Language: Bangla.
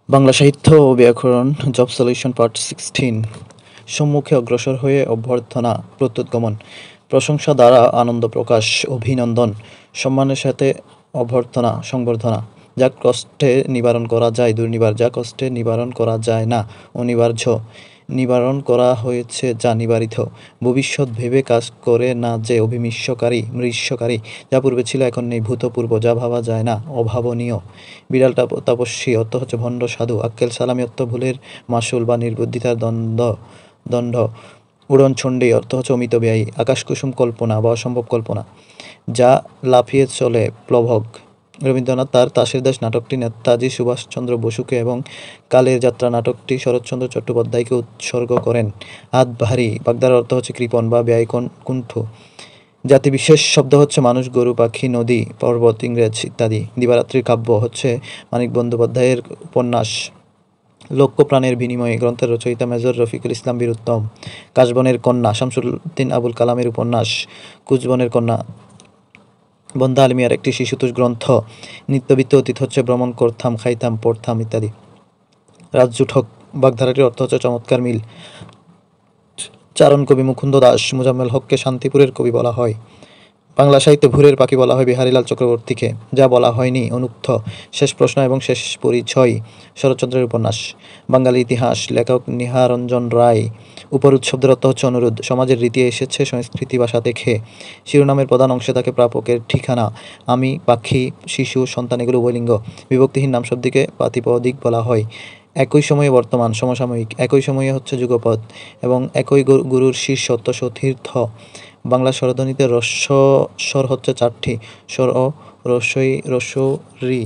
বাংলা সাহিত্য ও ব্যাকরণ জব সলিউশন পার্ট 16। সম্মুখে অগ্রসর হয়ে অভ্যর্থনা প্রত্যুৎগমন, প্রশংসা দ্বারা আনন্দ প্রকাশ, অভিনন্দন, সম্মানের সাথে অভ্যর্থনা সংবর্ধনা। যা কষ্টে নিবারণ করা যায় দুর্নিবার, যা কষ্টে নিবারণ করা যায় না অনিবার্য, নিবারণ করা হয়েছে যা নিবারিত, ভবিষ্যৎ ভেবে কাজ করে না যে অভিমিষ্যকারী মৃষ্যকারী, যা পূর্বে ছিল এখন নেই ভূতপূর্ব, যা ভাবা যায় না অভাবনীয়। বিড়াল তাপস্বী অর্থ হচ্ছে ভণ্ড সাধু, আক্কেল সালামি অর্থ ভুলের মাসুল বা নির্বুদ্ধিতার দণ্ড, উড়নচণ্ডী অর্থ হচ্ছে অমিত ব্যয়ী, আকাশকুসুম কল্পনা বা অসম্ভব কল্পনা, যা লাফিয়ে চলে প্লবক। রবীন্দ্রনাথ তার তাসের দেশ নাটকটি নেতাজি সুভাষচন্দ্র বসুকে এবং কালের যাত্রা নাটকটি শরৎচন্দ্র চট্টোপাধ্যায়কে উৎসর্গ করেন। হাত ভারী বাগধারার অর্থ হচ্ছে কৃপণ বা ব্যয়কুণ্ঠ। জাতিবিশেষ শব্দ হচ্ছে মানুষ, গরু, পাখি, নদী, পর্বত, ইংরেজ ইত্যাদি। দিবারাত্রির কাব্য হচ্ছে মানিক বন্দ্যোপাধ্যায়ের উপন্যাস। লক্ষ প্রাণের বিনিময়ে গ্রন্থের রচয়িতা মেজর রফিকুল ইসলাম বীরুত্তম। কাশবনের কন্যা শামসুদ্দিন আবুল কালামের উপন্যাস। কুচবনের কন্যা বন্দা আলমিয়ার একটি শিশুতোষ গ্রন্থ। নিত্যবিত্ত অতীত হচ্ছে ভ্রমণ করতাম, খাইতাম, পড়তাম ইত্যাদি। রাজজুঠক বাগধারাটির অর্থ হচ্ছে চমৎকার মিল। চারণ কবি মুকুন্দ দাস মোজাম্মেল হককে শান্তিপুরের কবি বলা হয়। বাংলা সাহিত্যে ভোরের পাখি বলা হয় বিহারীলাল চক্রবর্তীকে। যা বলা হয়নি অনুক্ত। শেষ প্রশ্ন এবং শেষ পরিচয় শরৎচন্দ্রের উপন্যাস। বাঙালি ইতিহাস লেখক নিহারঞ্জন রায়। উপরোধ শব্দের অর্থ হচ্ছে অনুরোধ। সমাজের রীতি এসেছে সংস্কৃতি ভাষা থেকে। শিরোনামের প্রধান অংশে থাকে প্রাপকের ঠিকানা। আমি, পাখি, শিশু, সন্তান এগুলো উভয়লিঙ্গ। বিভক্তিহীন নামশব্দকে প্রাতিপদিক বলা হয়। একই সময়ে বর্তমান সমসাময়িক, একই সময়ে হচ্ছে যুগপৎ এবং একই গুরুর শীর্ষ অর্থ সতীর্থ। বাংলা স্বরধ্বনিতে স্বর হচ্ছে চারটি: স্বর, রস্বই, রস্ব, ঋ।